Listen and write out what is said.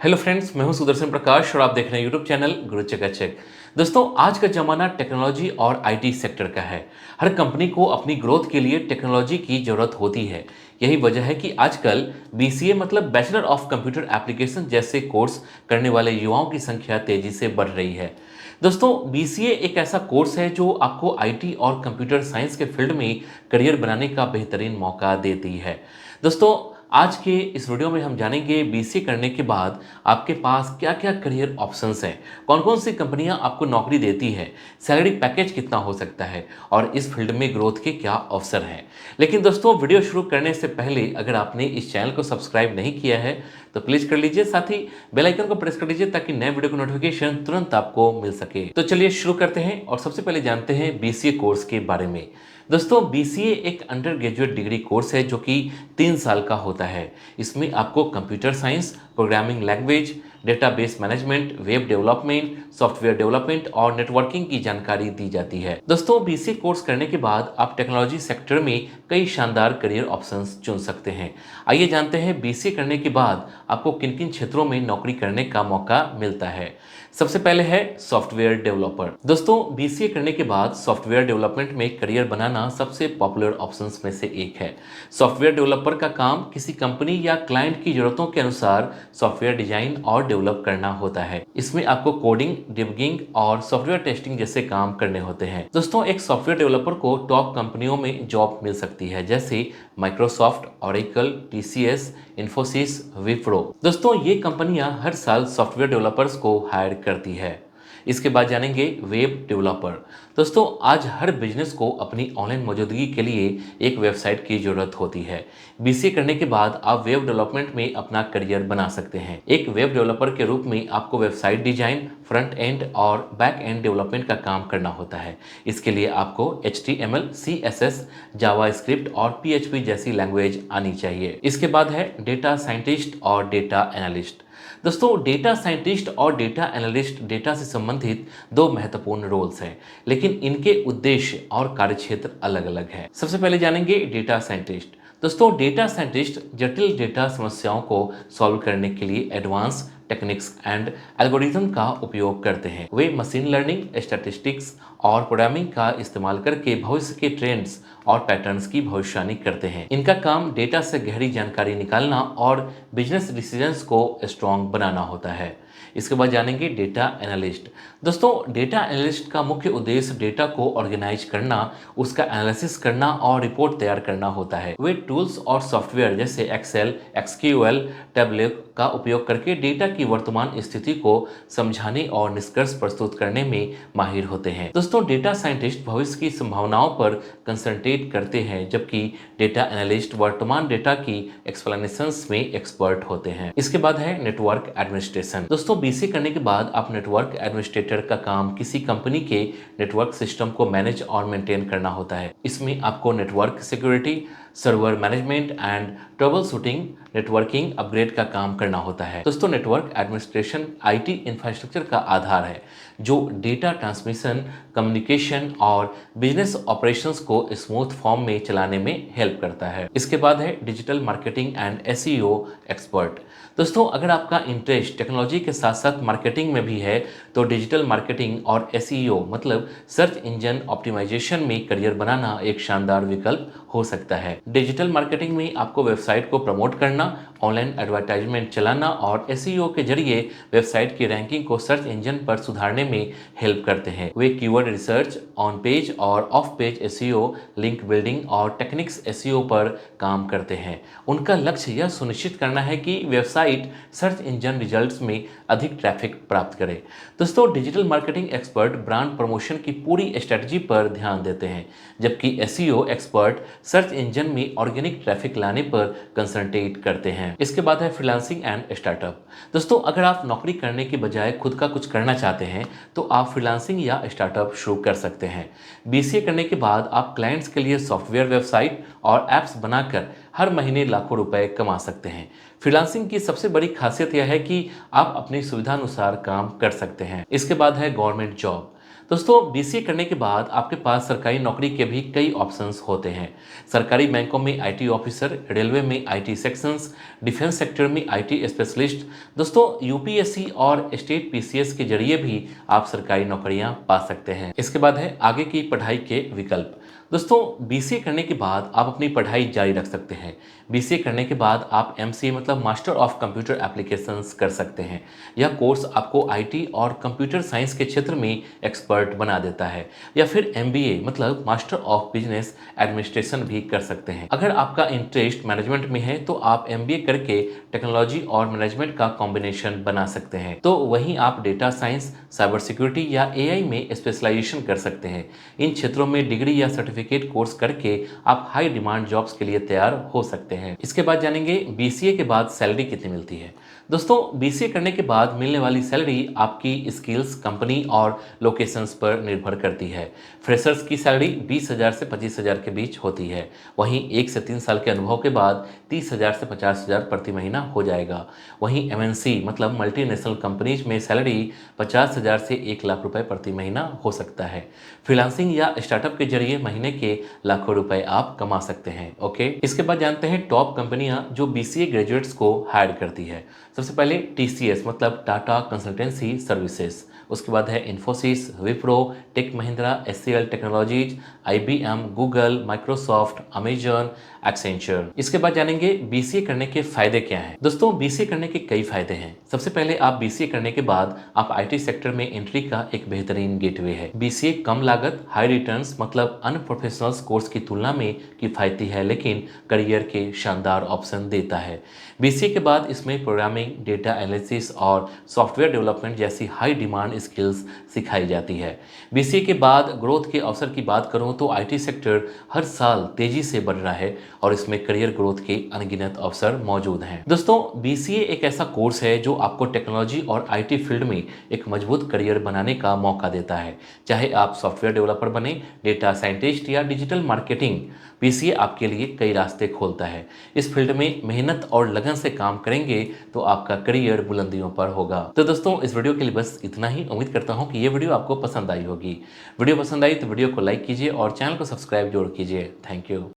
Hello friends, मैं हूं सुदर्शन प्रकाश और आप देख रहे हैं यूट्यूब चैनल गुरु चकाचक। दोस्तों, आज का ज़माना टेक्नोलॉजी और आईटी सेक्टर का है। हर कंपनी को अपनी ग्रोथ के लिए टेक्नोलॉजी की ज़रूरत होती है। यही वजह है कि आजकल बीसीए मतलब बैचलर ऑफ कंप्यूटर एप्लीकेशन जैसे कोर्स करने वाले युवाओं की संख्या तेज़ी से बढ़ रही है। दोस्तों, बीसीए एक ऐसा कोर्स है जो आपको आईटी और कंप्यूटर साइंस के फील्ड में करियर बनाने का बेहतरीन मौका देती है। दोस्तों, आज के इस वीडियो में हम जानेंगे बीसीए करने के बाद आपके पास क्या-क्या करियर ऑप्शंस हैं, कौन-कौन सी कंपनियां आपको नौकरी देती है, सैलरी पैकेज कितना हो सकता है और इस फील्ड में ग्रोथ के क्या अवसर हैं। लेकिन दोस्तों, वीडियो शुरू करने से पहले अगर आपने इस चैनल को सब्सक्राइब नहीं किया है तो प्लीज़ कर लीजिए, साथ ही बेल आइकन को प्रेस कर लीजिए ताकि नए वीडियो की नोटिफिकेशन तुरंत आपको मिल सके। तो चलिए शुरू करते हैं और सबसे पहले जानते हैं बीसीए कोर्स के बारे में। दोस्तों, बीसीए एक अंडर ग्रेजुएट डिग्री कोर्स है जो कि 3 साल का होता है। इसमें आपको computer science, programming language, database management, web development, software development और नेटवर्किंग की जानकारी दी जाती है। दोस्तों, बीसीए कोर्स करने के बाद आप टेक्नोलॉजी सेक्टर में कई शानदार करियर ऑप्शंस चुन सकते हैं। आइए जानते हैं बीसीए करने के बाद आपको किन किन क्षेत्रों में नौकरी करने का मौका मिलता है। सबसे पहले है सॉफ्टवेयर डेवलपर। दोस्तों, बीसीए करने के बाद सॉफ्टवेयर डेवलपमेंट में करियर बनाना सबसे पॉपुलर ऑप्शंस में से एक है। सॉफ्टवेयर डेवलपर का काम किसी कंपनी या क्लाइंट की जरूरतों के अनुसार सॉफ्टवेयर डिजाइन और डेवलप करना होता है। इसमें आपको कोडिंग, डिबगिंग और सॉफ्टवेयर टेस्टिंग जैसे काम करने होते हैं। दोस्तों, एक सॉफ्टवेयर डेवलपर को टॉप कंपनियों में जॉब मिल सकती है, जैसे Microsoft, Oracle, TCS, Infosys, Wipro. दोस्तों, ये कंपनियां हर साल सॉफ्टवेयर डेवलपर्स को हायर करती है। इसके बाद जानेंगे वेब डेवलपर। दोस्तों, आज हर बिजनेस को अपनी ऑनलाइन मौजूदगी के लिए एक वेबसाइट की जरूरत होती है। बीसीए करने के बाद आप वेब डेवलपमेंट में अपना करियर बना सकते हैं। एक वेब डेवलपर के रूप में आपको वेबसाइट डिजाइन, फ्रंट एंड और बैक एंड डेवलपमेंट का काम करना होता है। इसके लिए आपको HTML, CSS, जावास्क्रिप्ट और PHP जैसी लैंग्वेज आनी चाहिए। इसके बाद है डेटा साइंटिस्ट और डेटा एनालिस्ट। दोस्तों, डेटा साइंटिस्ट और डेटा एनालिस्ट डेटा से संबंधित दो महत्वपूर्ण रोल्स हैं, लेकिन इनके उद्देश्य और कार्यक्षेत्र अलग-अलग है। सबसे पहले जानेंगे डेटा साइंटिस्ट। दोस्तों, डेटा साइंटिस्ट जटिल डेटा समस्याओं को सॉल्व करने के लिए एडवांस टेक्निक्स एंड एल्गोरिथम का उपयोग करते हैं। वे मशीन लर्निंग, स्टैटिस्टिक्स और प्रोग्रामिंग का इस्तेमाल करके भविष्य के ट्रेंड्स और पैटर्न्स की भविष्यवाणी करते हैं। इनका काम डेटा से गहरी जानकारी निकालना और बिजनेस डिसीजंस को स्ट्रॉन्ग बनाना होता है। इसके बाद जानेंगे डेटा एनालिस्ट। दोस्तों, डेटा एनालिस्ट का मुख्य उद्देश्य डेटा को ऑर्गेनाइज करना, उसका एनालिसिस करना और रिपोर्ट तैयार करना होता है। वे टूल्स और सॉफ्टवेयर जैसे एक्सेल, SQL, टैबलेट का उपयोग करके डेटा की वर्तमान स्थिति को समझाने और निष्कर्ष प्रस्तुत करने में माहिर होते हैं। दोस्तों, डेटा साइंटिस्ट भविष्य की संभावनाओं पर कंसंट्रेट करते हैं, जबकि डेटा एनालिस्ट वर्तमान डेटा की एक्सप्लेनेशंस में एक्सपर्ट होते हैं। इसके बाद है नेटवर्क एडमिनिस्ट्रेशन। दोस्तों, बीसीए करने के बाद आप नेटवर्क एडमिनिस्ट्रेटर का काम किसी कंपनी के नेटवर्क सिस्टम को मैनेज और मेंटेन करना होता है। इसमें आपको network security, server management and trouble shooting, networking upgrade का काम करना होता है। दोस्तों, नेटवर्क एडमिनिस्ट्रेशन आईटी इंफ्रास्ट्रक्चर का आधार है जो डेटा ट्रांसमिशन, कम्युनिकेशन और बिजनेस ऑपरेशंस को स्मूथ फॉर्म में चलाने में हेल्प करता है। इसके बाद है digital marketing and SEO expert. दोस्तों, अगर आपका इंटरेस्ट टेक्नोलॉजी के साथ साथ मार्केटिंग में भी है तो डिजिटल मार्केटिंग और SEO मतलब सर्च इंजन ऑप्टिमाइजेशन में करियर बनाना एक शानदार विकल्प हो सकता है। डिजिटल मार्केटिंग में आपको वेबसाइट को प्रमोट करना, ऑनलाइन एडवर्टाइजमेंट चलाना और SEO के जरिए वेबसाइट की रैंकिंग को सर्च इंजन पर सुधारने में हेल्प करते हैं। वे कीवर्ड रिसर्च, ऑन पेज और of page SEO, link building और टेक्निक्स SEO पर काम करते हैं। उनका लक्ष्य यह सुनिश्चित करना है कि वेबसाइट सर्च इंजन रिजल्ट्स में अधिक ट्रैफिक प्राप्त करे। दोस्तों, digital marketing expert brand promotion की पूरी स्ट्रेटजी पर ध्यान देते हैं, जबकि SEO एक्सपर्ट सर्च इंजन में ऑर्गेनिक ट्रैफिक लाने पर कंसंट्रेट करते हैं। इसके बाद है फ्रीलांसिंग एंड स्टार्टअप। दोस्तों, अगर आप नौकरी करने के बजाय खुद का कुछ करना चाहते हैं तो आप फ्रीलांसिंग या स्टार्टअप शुरू कर सकते हैं। बीसीए करने के बाद आप क्लाइंट्स के लिए सॉफ्टवेयर, वेबसाइट और ऐप्स बनाकर हर महीने लाखों रुपए कमा सकते हैं। फ्रीलांसिंग की सबसे बड़ी खासियत यह है कि आप अपनी सुविधानुसार काम कर सकते हैं। इसके बाद है गवर्नमेंट जॉब। दोस्तों बीसीए करने के बाद आपके पास सरकारी नौकरी के भी कई ऑप्शंस होते हैं। सरकारी बैंकों में आईटी ऑफिसर, रेलवे में आईटी सेक्शंस, डिफेंस सेक्टर में आईटी स्पेशलिस्ट। दोस्तों यूपीएससी और स्टेट पीसीएस के जरिए भी आप सरकारी नौकरियां पा सकते हैं। इसके बाद है आगे की पढ़ाई के विकल्प। दोस्तों बीसीए करने के बाद आप अपनी पढ़ाई जारी रख सकते हैं। बीसीए करने के बाद आप एमसीए मतलब मास्टर ऑफ कंप्यूटर एप्लीकेशंस कर सकते हैं। यह कोर्स आपको आईटी और कंप्यूटर साइंस के क्षेत्र में एक्सपर्ट बना देता है। या फिर एमबीए मतलब मास्टर ऑफ बिजनेस एडमिनिस्ट्रेशन भी कर सकते हैं। अगर आपका इंटरेस्ट मैनेजमेंट में है तो आप एमबीए करके टेक्नोलॉजी और मैनेजमेंट का कॉम्बिनेशन बना सकते हैं। तो वहीं आप डेटा साइंस, साइबर सिक्योरिटी या एआई में स्पेशलाइजेशन कर सकते हैं। इन क्षेत्रों में डिग्री या सर्टिफिकेट कोर्स करके आप हाई डिमांड जॉब्स के लिए तैयार हो सकते हैं। इसके बाद जानेंगे बीसीए के बाद सैलरी कितनी मिलती है। दोस्तों बीसीए करने के बाद मिलने वाली सैलरी आपकी स्किल्स, कंपनी और लोकेशंस पर निर्भर करती है। फ्रेशर्स की सैलरी 20,000 से 25,000 के बीच होती है। वहीं 1 से 3 साल के अनुभव के बाद 30,000 से 50,000 प्रति महीना हो जाएगा। वहीं एमएनसी मतलब मल्टीनेशनल कंपनीज में सैलरी 50,000 से 1 लाख रुपए प्रति महीना हो सकता है। फ्रीलांसिंग या स्टार्टअप के जरिए महीने के लाखों रुपए आप कमा सकते हैं। ओके, इसके बाद जानते हैं टॉप कंपनियां जो बीसीए ग्रेजुएट्स को हायर करती है। सबसे पहले टीसीएस मतलब टाटा कंसल्टेंसी सर्विसेज, उसके बाद है Infosys, Wipro, Tech Mahindra, HCL Technologies, IBM, Google, Microsoft, Amazon, Accenture. इसके बाद जानेंगे बीसीए करने के फायदे क्या हैं। दोस्तों बीसीए करने के कई फायदे हैं। सबसे पहले आप बीसीए करने के बाद आप आईटी सेक्टर में एंट्री का एक बेहतरीन गेटवे है। बीसीए कम लागत, हाई रिटर्न्स मतलब अन्य प्रोफेशनल्स कोर्स की तुलना में किफायती है, लेकिन करियर के शानदार ऑप्शन देता है। बीसीए के बाद इसमें प्रोग्रामिंग, डेटा एनालिसिस और सॉफ्टवेयर डेवलपमेंट जैसी हाई डिमांड स्किल्स सिखाई जाती है। बीसीए के बाद ग्रोथ के अवसर की बात करूं तो आईटी सेक्टर हर साल तेजी से बढ़ रहा है और इसमें करियर ग्रोथ के अनगिनत अवसर मौजूद हैं। दोस्तों बीसीए एक ऐसा कोर्स है जो आपको टेक्नोलॉजी और आईटी फील्ड में एक मजबूत करियर बनाने का मौका देता है। चाहे आप सॉफ्टवेयर डेवलपर बने, डेटा साइंटिस्ट या डिजिटल मार्केटिंग, बीसीए आपके लिए कई रास्ते खोलता है। इस फील्ड में मेहनत और लगन से काम करेंगे तो आपका करियर बुलंदियों पर होगा। तो दोस्तों इस वीडियो के लिए बस इतना ही। उम्मीद करता हूं कि ये वीडियो आपको पसंद आई होगी। वीडियो पसंद आई तो वीडियो को लाइक कीजिए और चैनल को सब्सक्राइब जरूर कीजिए। Thank you.